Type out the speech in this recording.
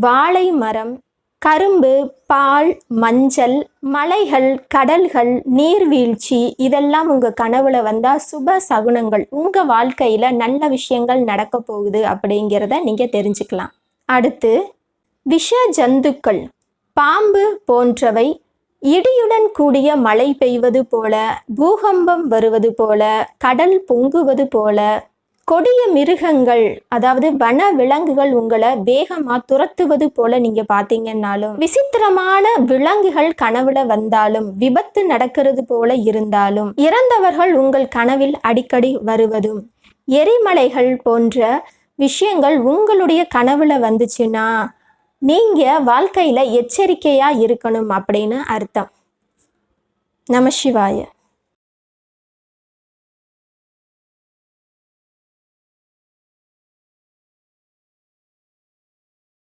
வாழை மரம், கரும்பு, பால், மஞ்சள், மலைகள், கடல்கள், நீர்வீழ்ச்சி இதெல்லாம் உங்கள் கனவுல வந்தால் சுப சகுனங்கள், உங்கள் வாழ்க்கையில் நல்ல விஷயங்கள் நடக்க போகுது அப்படிங்கிறத நீங்கள் தெரிஞ்சுக்கலாம். அடுத்து விஷ ஜந்துக்கள், பாம்பு போன்றவை இடியுடன் கூடிய மழை பெய்வது போல, பூகம்பம் வருவது போல, கடல் பொங்குவது போல, கொடிய மிருகங்கள் அதாவது வன விலங்குகள் உங்களை வேகமாக துரத்துவது போல நீங்கள் பார்த்தீங்கன்னாலும், விசித்திரமான விலங்குகள் கனவுல வந்தாலும், விபத்து நடக்கிறது போல இருந்தாலும், இறந்தவர்கள் உங்கள் கனவில் அடிக்கடி வருவதும், எரிமலைகள் போன்ற விஷயங்கள் உங்களுடைய கனவுல வந்துச்சுன்னா நீங்கள் வாழ்க்கையில் எச்சரிக்கையாக இருக்கணும் அப்படின்னு அர்த்தம். நம சிவாய.